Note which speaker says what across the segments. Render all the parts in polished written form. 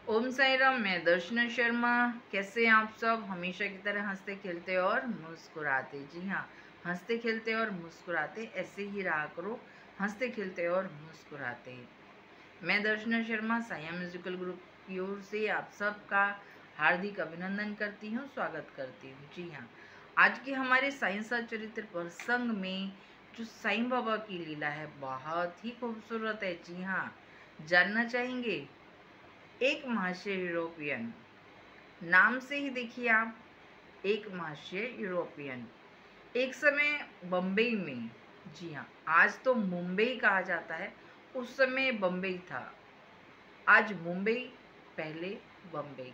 Speaker 1: ओम साई राम। मैं दर्शना शर्मा। कैसे हैं आप सब? हमेशा की तरह हंसते खेलते और मुस्कुराते। जी हाँ, हंसते खेलते और मुस्कुराते, ऐसे ही रहा करो, हंसते खेलते और मुस्कुराते। मैं दर्शना शर्मा साया म्यूजिकल ग्रुप की ओर से आप सबका हार्दिक अभिनंदन करती हूँ, स्वागत करती हूँ। जी हाँ, आज के हमारे साईं सच्चरित्र प्रसंग में जो साईं बाबा की लीला है बहुत ही खूबसूरत है। जी हाँ, जानना चाहेंगे? एक महाशय यूरोपियन, नाम से ही देखिए आप, एक महाशय यूरोपियन। एक समय बम्बई में, जी हाँ, आज तो मुंबई कहा जाता है, उस समय बम्बई था। आज मुंबई, पहले बम्बई।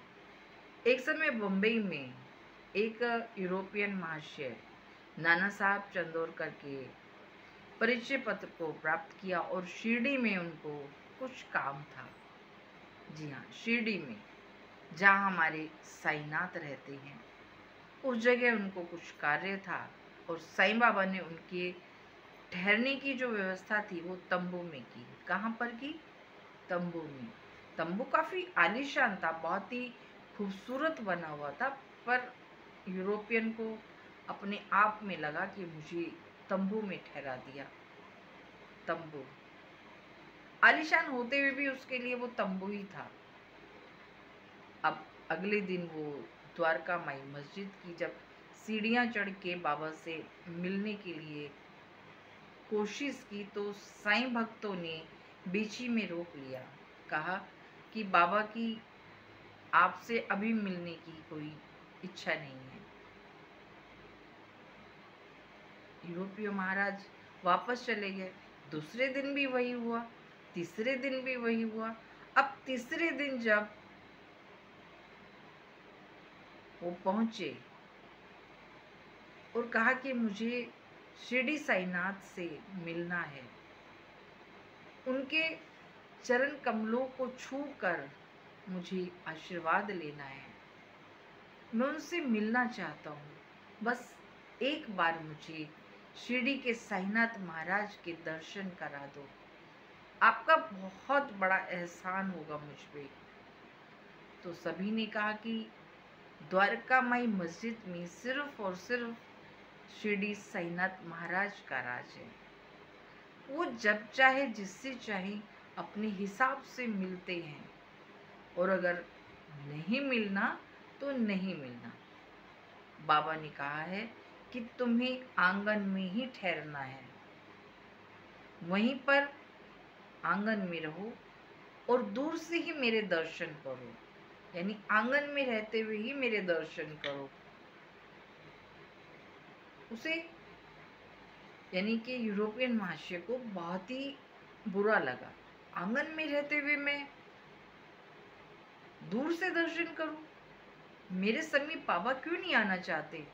Speaker 1: एक समय बम्बई में एक यूरोपियन महाशय नाना साहब चंदोरकर के परिचय पत्र को प्राप्त किया और शिरडी में उनको कुछ काम था। जी हाँ, शिरडी में, जहाँ हमारे साईनाथ रहते हैं, उस जगह उनको कुछ कार्य था और साईं बाबा ने उनके ठहरने की जो व्यवस्था थी वो तंबू में की। कहाँ पर की? तंबू में। तंबू काफ़ी आलीशान था, बहुत ही खूबसूरत बना हुआ था, पर यूरोपियन को अपने आप में लगा कि मुझे तंबू में ठहरा दिया। तंबू आलीशान होते हुए भी उसके लिए वो तंबू ही था। अब अगले दिन वो द्वारका माई मस्जिद की जब सीढ़ियाँ चढ़ के बाबा से मिलने के लिए कोशिश की तो साईं भक्तों ने बीच ही में रोक लिया। कहा कि बाबा की आपसे अभी मिलने की कोई इच्छा नहीं है। यूरोपीय महाराज वापस चले गए। दूसरे दिन भी वही हुआ, तीसरे दिन भी वही हुआ। अब तीसरे दिन जब वो पहुंचे और कहा कि मुझे शिरडी साईनाथ से मिलना है, उनके चरण कमलों को छूकर मुझे आशीर्वाद लेना है, मैं उनसे मिलना चाहता हूँ, बस एक बार मुझे शिरडी के साईनाथ महाराज के दर्शन करा दो, आपका बहुत बड़ा एहसान होगा मुझ पे। तो सभी ने कहा कि द्वारका माई मस्जिद में सिर्फ और सिर्फ शिरडी साईनाथ महाराज का राज है। वो जब चाहे जिससे चाहे अपने हिसाब से मिलते हैं, और अगर नहीं मिलना तो नहीं मिलना। बाबा ने कहा है कि तुम्हें आंगन में ही ठहरना है, वहीं पर आंगन में रहो और दूर से ही मेरे दर्शन करो, यानी आंगन में रहते हुए ही मेरे दर्शन करो। उसे, यानी कि यूरोपियन महाशय को बहुत ही बुरा लगा, आंगन में रहते हुए मैं दूर से दर्शन करूं, मेरे समीप बाबा क्यों नहीं आना चाहते?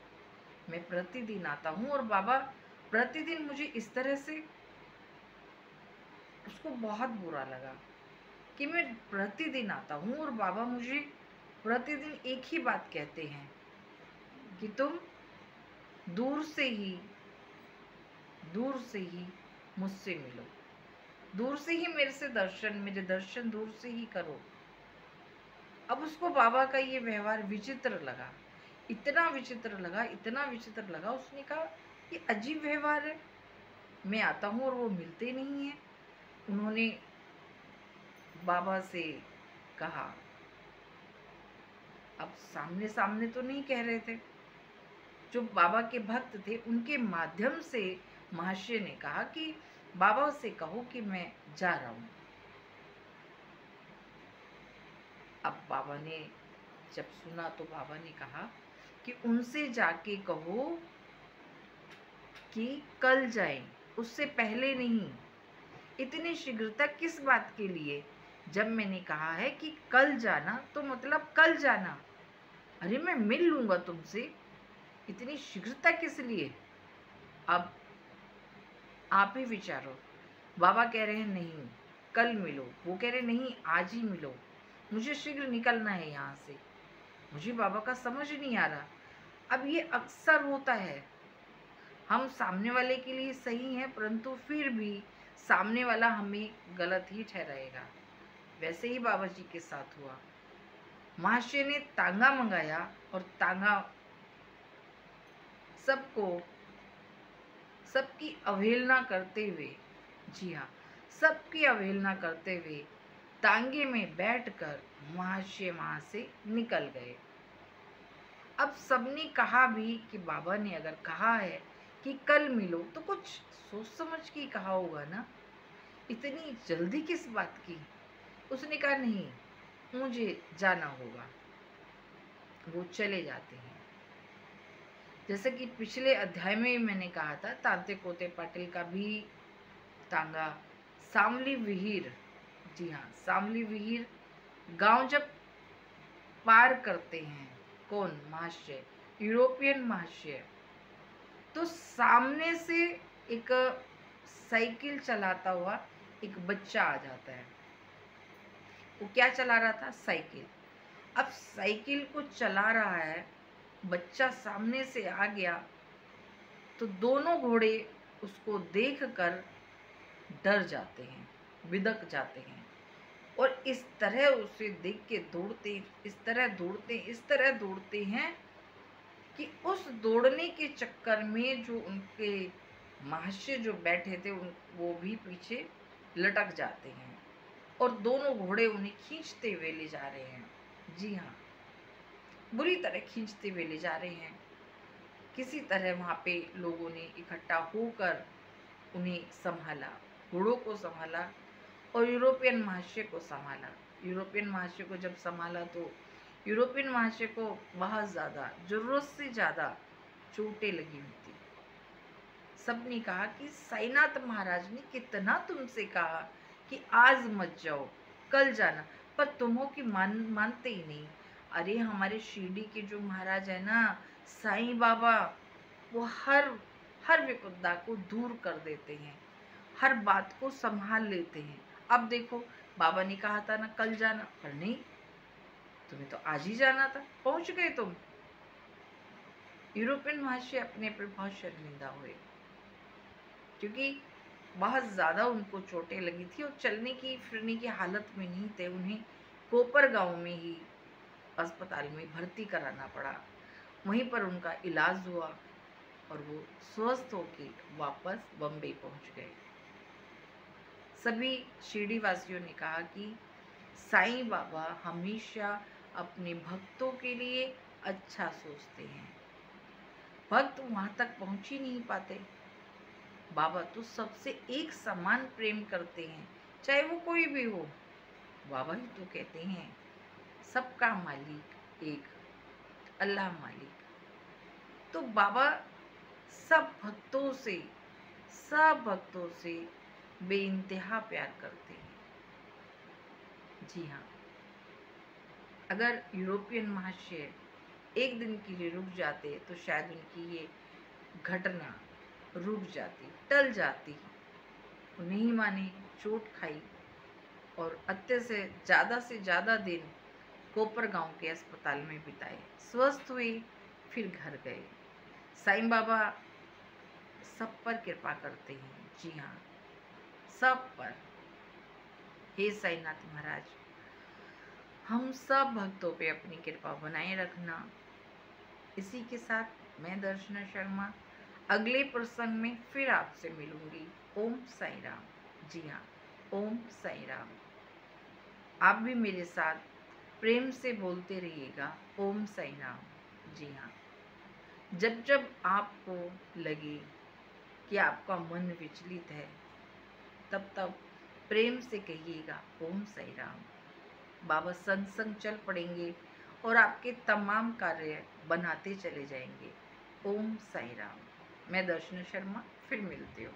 Speaker 1: मैं प्रतिदिन आता हूं और बाबा प्रतिदिन मुझे इस तरह से। उसको बहुत बुरा लगा कि मैं प्रतिदिन आता हूं और बाबा मुझे प्रतिदिन एक ही बात कहते हैं कि तुम दूर से ही, दूर से ही मुझसे मिलो, दूर से ही मेरे से दर्शन, मेरे दर्शन दूर से ही करो। अब उसको बाबा का ये व्यवहार विचित्र लगा, इतना विचित्र लगा, इतना विचित्र लगा। उसने कहा ये अजीब व्यवहार है, मैं आता हूँ और वो मिलते नहीं हैं। उन्होंने बाबा से कहा, अब सामने सामने तो नहीं कह रहे थे, जो बाबा के भक्त थे उनके माध्यम से महाशय ने कहा कि बाबा से कहो कि मैं जा रहा हूँ। अब बाबा ने जब सुना तो बाबा ने कहा कि उनसे जाके कहो कि कल जाएं, उससे पहले नहीं। इतनी शीघ्रता किस बात के लिए? जब मैंने कहा है कि कल जाना तो मतलब कल जाना। अरे मैं मिल लूंगा तुमसे, इतनी शीघ्रता किस लिए? अब आप ही विचारो। बाबा कह रहे हैं नहीं कल मिलो, वो कह रहे नहीं आज ही मिलो, मुझे शीघ्र निकलना है यहाँ से। मुझे बाबा का समझ नहीं आ रहा। अब ये अक्सर होता है, हम सामने वाले के लिए सही हैं परंतु फिर भी सामने वाला हमें गलत ही ठहराएगा। वैसे ही बाबा जी के साथ हुआ। महाशय ने तांगा मंगाया और तांगा सबकी अवहेलना करते हुए, जी हाँ, सबकी अवहेलना करते हुए तांगे में बैठकर महाशय वहां से निकल गए। अब सबने कहा भी कि बाबा ने अगर कहा है कि कल मिलो तो कुछ सोच समझ के कहा होगा ना, इतनी जल्दी किस बात की। उसने कहा नहीं, मुझे जाना होगा। वो चले जाते हैं। जैसे कि पिछले अध्याय में ही मैंने कहा था, तांते पोते पाटिल का भी तांगा सामली विहीर, जी हाँ, सामली विहीर गांव जब पार करते हैं, कौन, महाशय, यूरोपियन महाशय, तो सामने से एक साइकिल चलाता हुआ एक बच्चा आ जाता है। वो क्या चला रहा था? साइकिल। अब साइकिल को चला रहा है बच्चा, सामने से आ गया तो दोनों घोड़े उसको देखकर डर जाते हैं, बिदक जाते हैं और इस तरह उसे देख के दौड़ते, इस तरह दौड़ते हैं कि उस दौड़ने के चक्कर में जो उनके महाशय जो बैठे थे वो भी पीछे लटक जाते हैं और दोनों घोड़े उन्हें खींचते हुए ले जा रहे हैं। जी हाँ, बुरी तरह खींचते हुए ले जा रहे हैं। किसी तरह वहाँ पे लोगों ने इकट्ठा होकर उन्हें संभाला, घोड़ों को संभाला और यूरोपियन महाशय को संभाला। यूरोपियन महाशय को जब संभाला तो यूरोपियन महाशय को बहुत ज़्यादा, ज़रूरत से ज़्यादा चोटें लगी हुई थी। सबने कहा कि साईनाथ महाराज ने कितना तुमसे कहा कि आज मत जाओ, कल जाना, पर तुम हो कि मानते ही नहीं। अरे हमारे शिरडी के जो महाराज है ना, साईं बाबा, वो हर विपदा को दूर कर देते हैं, हर बात को संभाल लेते हैं। अब देखो, बाबा ने कहा था ना कल जाना, पर नहीं, तुम्हें तो आज ही जाना था, पहुंच गए तुम। यूरोपियन महाशय अपने पर बहुत शर्मिंदा हुए क्योंकि बहुत ज़्यादा उनको चोटें लगी थी और चलने की फिरने की हालत में नहीं थे। उन्हें कोपर गांव में ही अस्पताल में भर्ती कराना पड़ा। वहीं पर उनका इलाज हुआ और वो स्वस्थ होकर वापस बम्बई पहुंच गए। सभी शिरडी वासियों ने कहा कि साईं बाबा हमेशा अपने भक्तों के लिए अच्छा सोचते हैं। भक्त वहां तक पहुंच ही नहीं पाते। बाबा तो सबसे एक समान प्रेम करते हैं, चाहे वो कोई भी हो। बाबा ही तो कहते हैं सबका मालिक एक, अल्लाह मालिक। तो बाबा सब भक्तों से बेइंतहा प्यार करते हैं। जी हाँ, अगर यूरोपियन महाशय एक दिन के लिए रुक जाते तो शायद उनकी ये घटना रुक जाती, टल जाती। वो नहीं माने, चोट खाई और अत्य से ज़्यादा दिन कोपर गांव के अस्पताल में बिताए। स्वस्थ हुए, फिर घर गए। साईं बाबा सब पर कृपा करते हैं। जी हाँ, सब पर। हे साईनाथ महाराज, हम सब भक्तों पे अपनी कृपा बनाए रखना। इसी के साथ मैं दर्शना शर्मा अगले प्रसंग में फिर आपसे मिलूंगी। ओम साई राम। जी हाँ, ओम साई राम। आप भी मेरे साथ प्रेम से बोलते रहिएगा, ओम साई राम। जी हाँ, जब जब आपको लगे कि आपका मन विचलित है, तब तब प्रेम से कहिएगा ओम साई राम। बाबा संग संग चल पड़ेंगे और आपके तमाम कार्य बनाते चले जाएंगे। ओम साई राम। मैं दर्शना शर्मा, फिर मिलती हूँ।